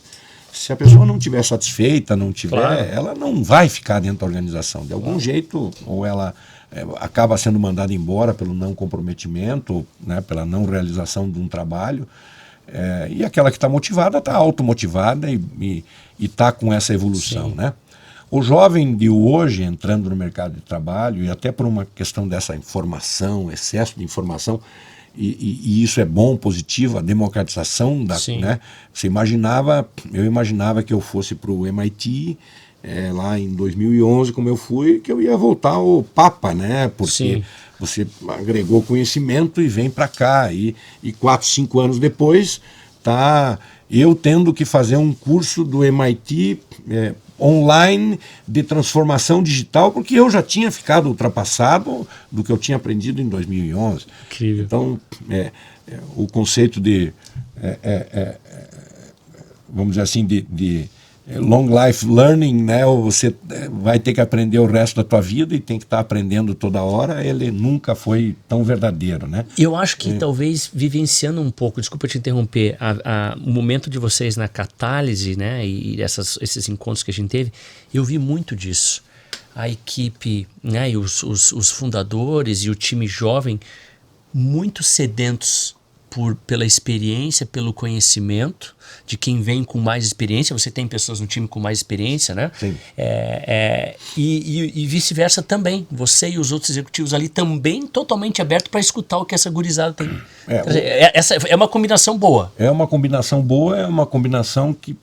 Se a pessoa não estiver satisfeita, não tiver, claro, ela não vai ficar dentro da organização. De algum jeito, ou ela acaba sendo mandada embora pelo não comprometimento, né, pela não realização de um trabalho. E aquela que está motivada, está automotivada e está com essa evolução, né? O jovem de hoje, entrando no mercado de trabalho, e até por uma questão dessa informação, excesso de informação, e isso é bom, positivo, a democratização da, né? Eu imaginava que eu fosse para o MIT lá em 2011, como eu fui, que eu ia voltar ao Papa, né? Porque você agregou conhecimento e vem para cá. E 4, 5 anos depois, tá eu tendo que fazer um curso do MIT online de transformação digital, porque eu já tinha ficado ultrapassado do que eu tinha aprendido em 2011. Incrível. Então, o conceito de, vamos dizer assim, de long life learning, né? Você vai ter que aprender o resto da tua vida e tem que estar aprendendo toda hora, ele nunca foi tão verdadeiro, né? Eu acho que talvez vivenciando um pouco, desculpa te interromper, o momento de vocês na catálise, né? E esses encontros que a gente teve, eu vi muito disso. A equipe, né? E os fundadores e o time jovem muito sedentos pela experiência, pelo conhecimento de quem vem com mais experiência. Você tem pessoas no time com mais experiência, né? Sim. E vice-versa também. Você e os outros executivos ali também totalmente abertos para escutar o que essa gurizada tem. Essa é uma combinação boa. É uma combinação boa, é uma combinação que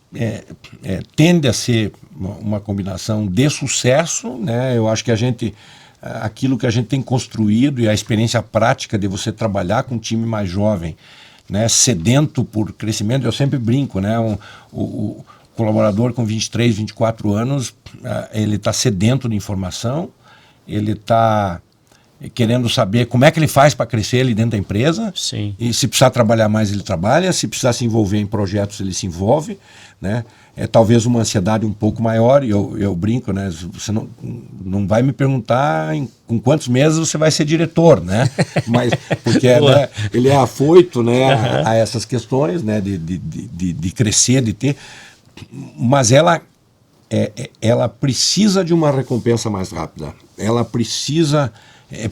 tende a ser uma combinação de sucesso, né? Eu acho que aquilo que a gente tem construído e a experiência prática de você trabalhar com um time mais jovem, né, sedento por crescimento, eu sempre brinco, né, o colaborador com 23, 24 anos, ele está sedento de informação, ele está querendo saber como é que ele faz para crescer ali dentro da empresa. Sim. E se precisar trabalhar mais, ele trabalha, se precisar se envolver em projetos, ele se envolve, né? Talvez uma ansiedade um pouco maior, e eu brinco, né? Você não vai me perguntar com quantos meses você vai ser diretor, né? Mas, porque né, ele é afoito, né, a essas questões, né, de crescer, de ter, mas ela precisa de uma recompensa mais rápida, ela precisa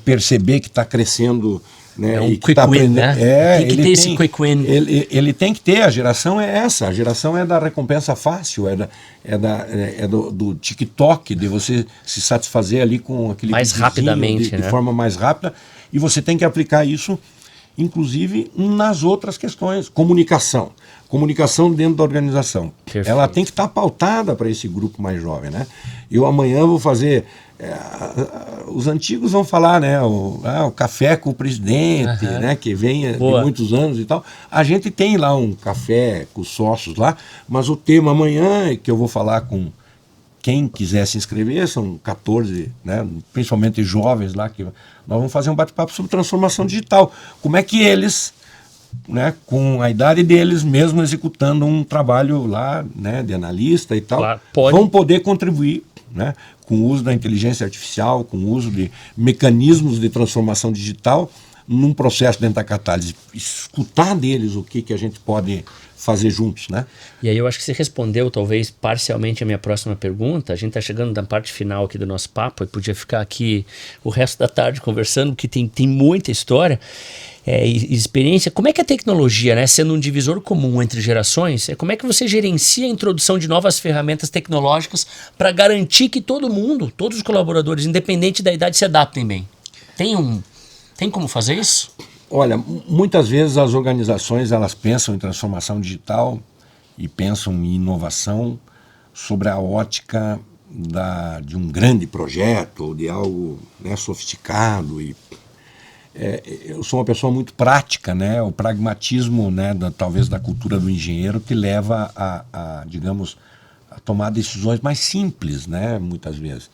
perceber que está crescendo, né? É um quick win, né? Tem que ter esse quick win. Ele tem que ter, a geração é essa, a geração é da recompensa fácil, do TikTok, de você se satisfazer ali com aquele mais rapidamente, de forma mais rápida, e você tem que aplicar isso, inclusive, nas outras questões. Comunicação dentro da organização. Perfeito. Ela tem que estar pautada para esse grupo mais jovem, né? Eu amanhã vou fazer... os antigos vão falar, né? O café com o presidente, né? Que vem de muitos anos e tal. A gente tem lá um café com os sócios lá, mas o tema amanhã, que eu vou falar com quem quiser se inscrever, são 14, né? Principalmente jovens lá, que nós vamos fazer um bate-papo sobre transformação digital. Como é que eles, né, com a idade deles, mesmo executando um trabalho lá, né, de analista e tal, claro, vão poder contribuir, né, com o uso da inteligência artificial, com o uso de mecanismos de transformação digital num processo dentro da catálise. Escutar deles o que a gente pode fazer juntos, né? E aí eu acho que você respondeu talvez parcialmente a minha próxima pergunta. A gente está chegando na parte final aqui do nosso papo e podia ficar aqui o resto da tarde conversando, porque tem muita história. Experiência. Como é que a tecnologia, né, sendo um divisor comum entre gerações, como é que você gerencia a introdução de novas ferramentas tecnológicas para garantir que todo mundo, todos os colaboradores, independente da idade, se adaptem bem? Tem como fazer isso? Olha, muitas vezes as organizações elas pensam em transformação digital e pensam em inovação sobre a ótica de um grande projeto ou de algo, né, sofisticado. Eu sou uma pessoa muito prática, né? O pragmatismo, né, talvez da cultura do engenheiro, que leva digamos, a tomar decisões mais simples, né, muitas vezes.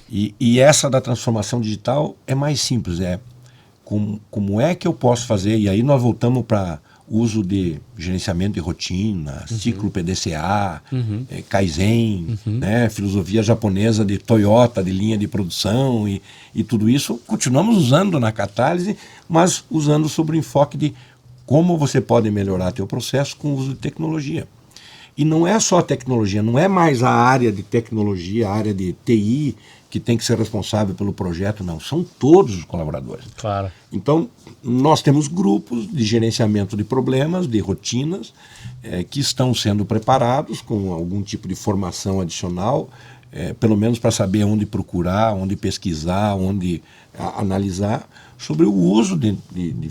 E essa da transformação digital é mais simples, como é que eu posso fazer, e aí nós voltamos para uso de gerenciamento de rotina, ciclo PDCA, Kaizen, né, filosofia japonesa de Toyota, de linha de produção e tudo isso, continuamos usando na Catálise, mas usando sobre o enfoque de como você pode melhorar teu processo com o uso de tecnologia. E não é só a tecnologia, não é mais a área de tecnologia, a área de TI que tem que ser responsável pelo projeto, não. São todos os colaboradores. Claro. Então, nós temos grupos de gerenciamento de problemas, de rotinas, que estão sendo preparados com algum tipo de formação adicional, pelo menos para saber onde procurar, onde pesquisar, onde analisar, sobre o uso de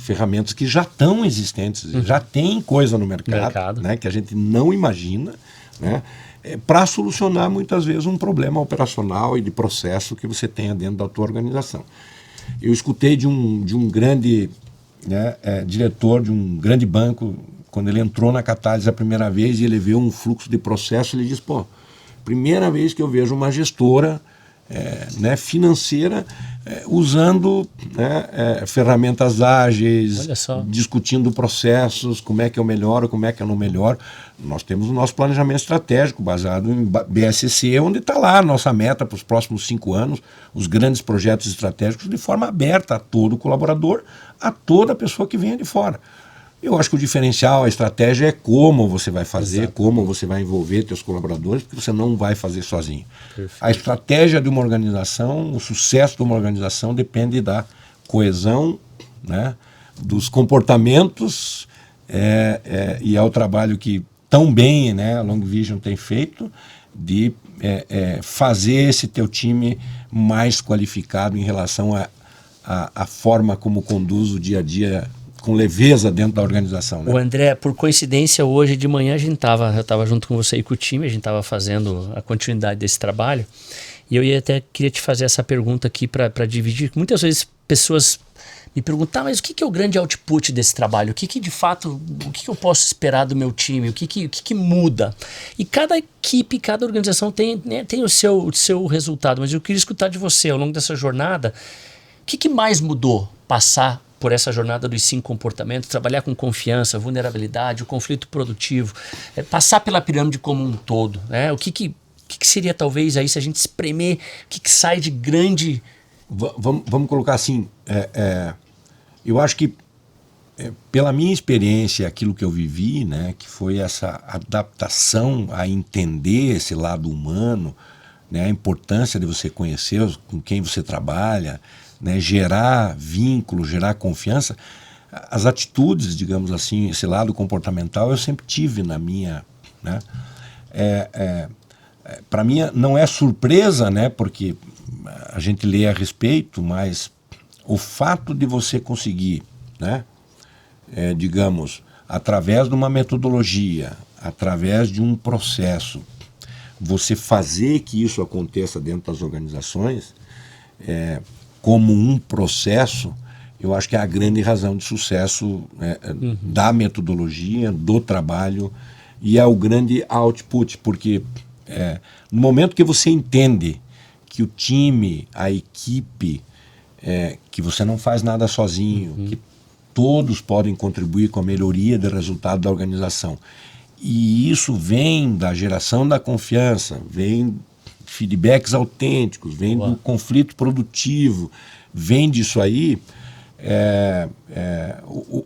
ferramentas que já estão existentes, já tem coisa no mercado. Né, que a gente não imagina, né, para solucionar muitas vezes um problema operacional e de processo que você tenha dentro da tua organização. Eu escutei de um grande, né, diretor de um grande banco, quando ele entrou na Catálise a primeira vez e ele viu um fluxo de processo, ele disse, primeira vez que eu vejo uma gestora né, financeira usando, né, ferramentas ágeis, discutindo processos, como é que eu melhoro, como é que eu não melhoro. Nós temos o nosso planejamento estratégico baseado em BSC, onde está lá a nossa meta para os próximos 5 anos, os grandes projetos estratégicos de forma aberta a todo colaborador, a toda pessoa que venha de fora. Eu acho que o diferencial, a estratégia é como você vai fazer, como você vai envolver seus colaboradores, porque você não vai fazer sozinho. Perfeito. A estratégia de uma organização, o sucesso de uma organização depende da coesão, né, dos comportamentos, e é o trabalho que tão bem, né, a Long Vision tem feito, de fazer esse teu time mais qualificado em relação à forma como conduz o dia a dia com leveza dentro da organização. Né? O André, por coincidência, hoje de manhã eu estava junto com você e com o time, a gente estava fazendo a continuidade desse trabalho, e eu queria te fazer essa pergunta aqui para dividir. Muitas vezes pessoas me perguntam, mas o que é o grande output desse trabalho? O que de fato, o que eu posso esperar do meu time? O que muda? E cada equipe, cada organização tem o seu resultado, mas eu queria escutar de você, ao longo dessa jornada, o que mais mudou passar por essa jornada dos 5 comportamentos, trabalhar com confiança, vulnerabilidade, o conflito produtivo, passar pela pirâmide como um todo, né? O que seria talvez aí, se a gente espremer, o que sai de grande... Vamos colocar assim, eu acho que pela minha experiência, aquilo que eu vivi, né, que foi essa adaptação a entender esse lado humano, né, a importância de você conhecer com quem você trabalha, né, gerar vínculo, gerar confiança, as atitudes, digamos assim, esse lado comportamental eu sempre tive na minha, né, para mim não é surpresa, né, porque a gente lê a respeito, mas o fato de você conseguir, né, digamos, através de uma metodologia, através de um processo, você fazer que isso aconteça dentro das organizações, como um processo, eu acho que é a grande razão de sucesso da metodologia, do trabalho, e é o grande output, porque no momento que você entende que o time, a equipe, que você não faz nada sozinho, que todos podem contribuir com a melhoria do resultado da organização, e isso vem da geração da confiança, vem feedbacks autênticos, vem do conflito produtivo, vem disso aí,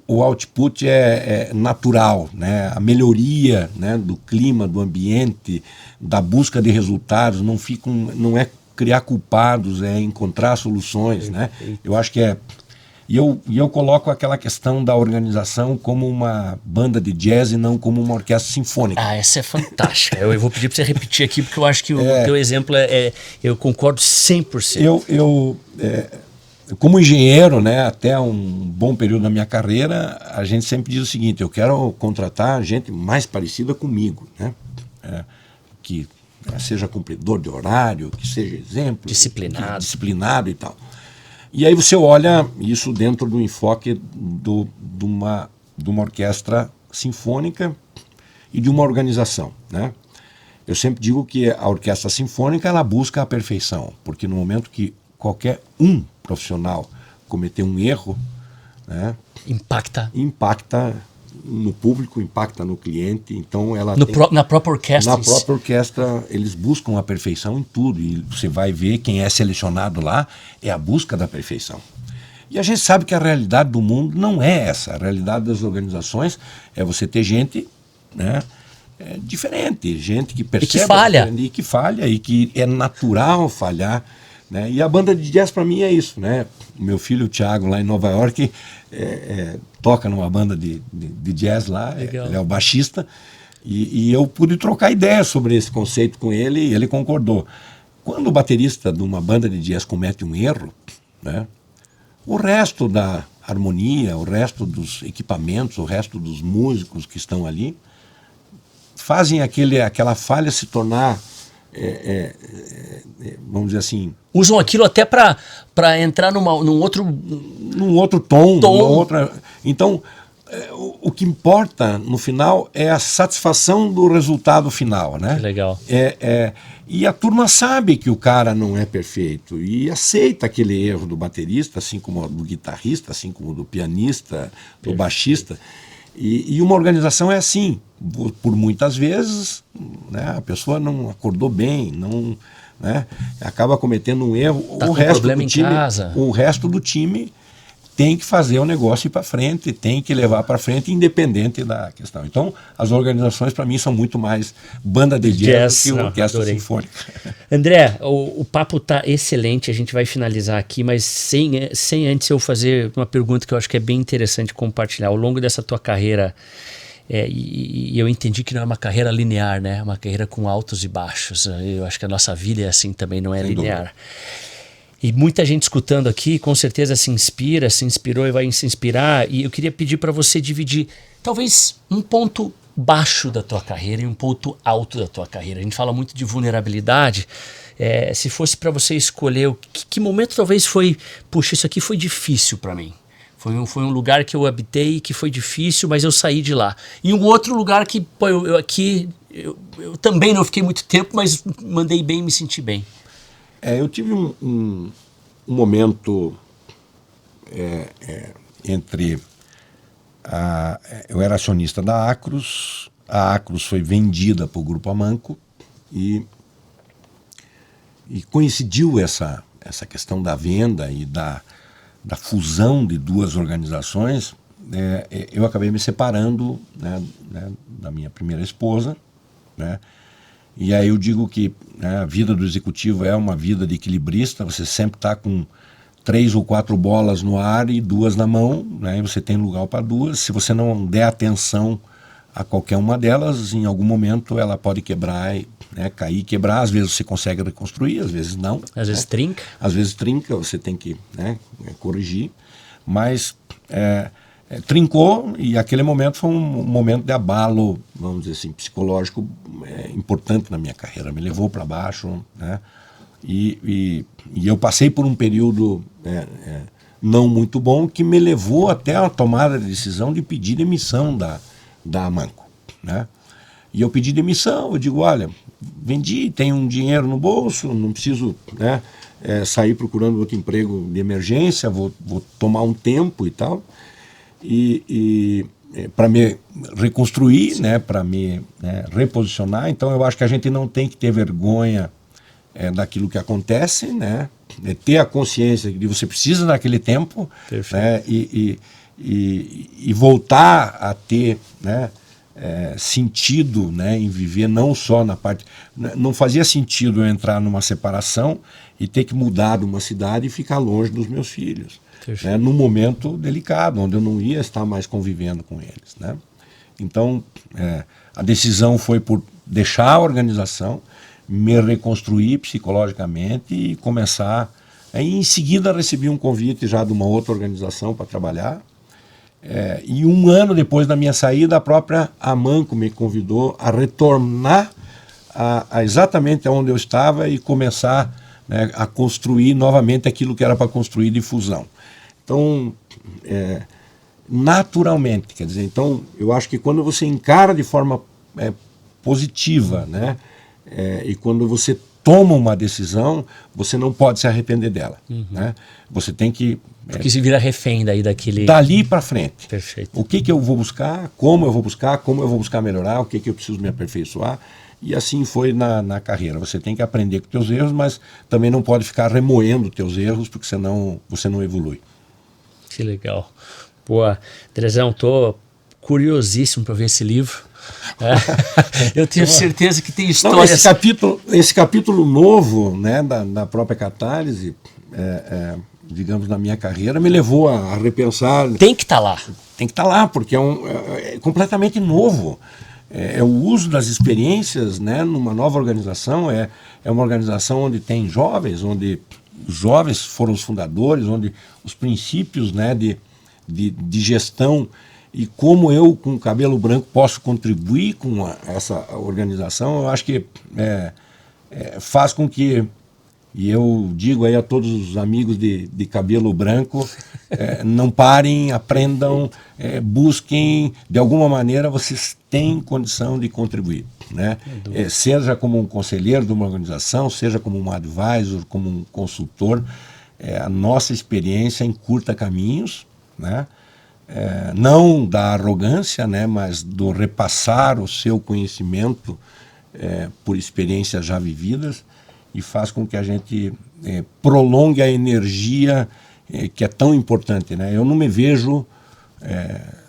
o output é natural, né? A melhoria, né, do clima, do ambiente, da busca de resultados, não é criar culpados, é encontrar soluções, né? Eu acho que E eu coloco aquela questão da organização como uma banda de jazz e não como uma orquestra sinfônica. Essa é fantástica. Eu vou pedir para você repetir aqui, porque eu acho que o teu exemplo eu concordo 100%. Como engenheiro, né, até um bom período da minha carreira, a gente sempre diz o seguinte: eu quero contratar gente mais parecida comigo, né? Que seja cumpridor de horário, que seja exemplo, disciplinado e tal. E aí você olha isso dentro do enfoque de uma orquestra sinfônica e de uma organização, né? Eu sempre digo que a orquestra sinfônica ela busca a perfeição, porque no momento que qualquer profissional cometer um erro, né, impacta no público, impacta no cliente. Então ela na própria orquestra. Na própria orquestra eles buscam a perfeição em tudo, e você vai ver quem é selecionado lá é a busca da perfeição. E a gente sabe que a realidade do mundo não é essa. A realidade das organizações é você ter gente, né, diferente, gente que percebe e que falha e que é natural falhar, né? E a banda de jazz para mim é isso, né? O meu filho, o Thiago, lá em Nova York, toca numa banda de jazz lá, ele é o baixista, e eu pude trocar ideias sobre esse conceito com ele e ele concordou. Quando o baterista de uma banda de jazz comete um erro, né, o resto da harmonia, o resto dos equipamentos, o resto dos músicos que estão ali fazem aquela falha se tornar, vamos dizer assim... Usam aquilo até para entrar num outro tom. Uma outra... Então, o que importa no final é a satisfação do resultado final, né? Que legal. E a turma sabe que o cara não é perfeito e aceita aquele erro do baterista, assim como do guitarrista, assim como do pianista, do baixista. E uma organização é assim, por muitas vezes, né, a pessoa não acordou bem, não, né, acaba cometendo um erro, tá o resto do time tem que fazer o negócio ir para frente, tem que levar para frente, independente da questão. Então, as organizações, para mim, são muito mais banda de jazz que orquestra sinfônica. André, o papo está excelente, a gente vai finalizar aqui, mas sem antes eu fazer uma pergunta que eu acho que é bem interessante compartilhar. Ao longo dessa tua carreira, e eu entendi que não é uma carreira linear, né? É uma carreira com altos e baixos. Eu acho que a nossa vida é assim também, não é sem linear. Dúvida. E muita gente escutando aqui, com certeza se inspirou e vai se inspirar. E eu queria pedir para você dividir, talvez, um ponto baixo da tua carreira e um ponto alto da tua carreira. A gente fala muito de vulnerabilidade. Se fosse para você escolher, que momento talvez foi, puxa, isso aqui foi difícil para mim. Foi um lugar que eu habitei que foi difícil, mas eu saí de lá. E um outro lugar que, pô, eu também não fiquei muito tempo, mas mandei bem e me senti bem. Eu tive um momento entre... eu era acionista da Acros, a Acros foi vendida para o Grupo Amanco e coincidiu essa questão da venda e da fusão de duas organizações. Eu acabei me separando, né, da minha primeira esposa, né? E aí eu digo que, né, a vida do executivo é uma vida de equilibrista, você sempre está com 3 ou 4 bolas no ar e 2 na mão, né, e você tem lugar para 2. Se você não der atenção a qualquer uma delas, em algum momento ela pode quebrar, né, cair, quebrar. Às vezes você consegue reconstruir, às vezes não. Às vezes trinca. Às vezes trinca, você tem que, né, corrigir, mas... trincou, e aquele momento foi um momento de abalo, vamos dizer assim, psicológico importante na minha carreira, me levou para baixo, né? E eu passei por um período não muito bom que me levou até a tomada de decisão de pedir demissão da Amanco, né? E eu pedi demissão, eu digo, olha, vendi, tenho um dinheiro no bolso, não preciso, né, sair procurando outro emprego de emergência, vou tomar um tempo e tal. Para me reconstruir, né, para me, né, reposicionar. Então eu acho que a gente não tem que ter vergonha daquilo que acontece, né, ter a consciência de que você precisa daquele tempo, né, e voltar a ter, né, sentido, né, em viver, não só na parte... Não fazia sentido eu entrar numa separação e ter que mudar de uma cidade e ficar longe dos meus filhos, né, num momento delicado, onde eu não ia estar mais convivendo com eles, né? Então, a decisão foi por deixar a organização, me reconstruir psicologicamente e começar... em seguida recebi um convite já de uma outra organização para trabalhar, e um ano depois da minha saída, a própria Amanco me convidou a retornar a exatamente onde eu estava e começar, né, a construir novamente aquilo que era para construir de fusão. Então, naturalmente, quer dizer, então eu acho que quando você encara de forma positiva, né, e quando você toma uma decisão, você não pode se arrepender dela, né? Você tem que Porque se vira refém daí daquele... Dali para frente. Perfeito. O que eu vou buscar, como eu vou buscar melhorar, o que eu preciso me aperfeiçoar. E assim foi na carreira. Você tem que aprender com teus erros, mas também não pode ficar remoendo teus erros, porque senão você não evolui. Que legal. Pô, Andrezão, tô curiosíssimo para ver esse livro. Eu tenho certeza que tem histórias... Não, esse capítulo novo, né, da própria Catálise, digamos, na minha carreira, me levou a repensar... Tem que estar lá. Tem que estar lá, porque é completamente novo. É o uso das experiências, né, numa nova organização. É uma organização onde tem jovens, onde os jovens foram os fundadores, onde os princípios, né, de gestão e como eu, com cabelo branco, posso contribuir com essa organização, eu acho que faz com que, e eu digo aí a todos os amigos de cabelo branco, não parem, aprendam, busquem, de alguma maneira vocês têm condição de contribuir, né? Seja como um conselheiro de uma organização, seja como um advisor, como um consultor, a nossa experiência encurta caminhos, né? Não da arrogância, né, mas do repassar o seu conhecimento por experiências já vividas, e faz com que a gente prolongue a energia que é tão importante, né? Eu não me vejo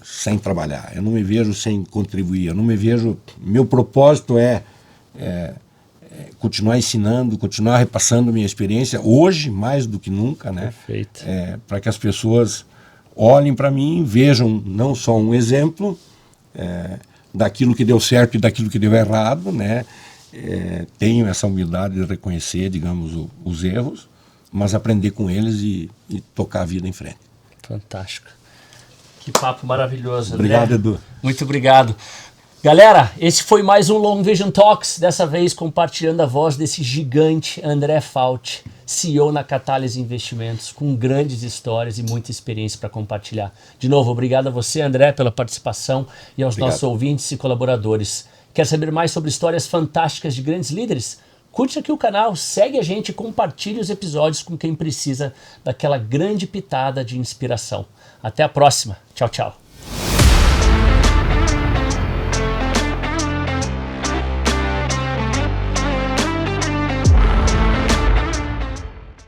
sem trabalhar, eu não me vejo sem contribuir, eu não me vejo... Meu propósito é continuar ensinando, continuar repassando minha experiência, hoje mais do que nunca, né? Perfeito. Para que as pessoas olhem para mim, vejam não só um exemplo daquilo que deu certo e daquilo que deu errado, né? Tenho essa humildade de reconhecer, digamos, os erros, mas aprender com eles e tocar a vida em frente. Fantástico. Que papo maravilhoso, André. Obrigado, Edu. Muito obrigado. Galera, esse foi mais um Long Vision Talks, dessa vez compartilhando a voz desse gigante André Falti, CEO na Catálise Investimentos, com grandes histórias e muita experiência para compartilhar. De novo, obrigado a você, André, pela participação e aos nossos ouvintes e colaboradores. Quer saber mais sobre histórias fantásticas de grandes líderes? Curte aqui o canal, segue a gente e compartilhe os episódios com quem precisa daquela grande pitada de inspiração. Até a próxima. Tchau, tchau.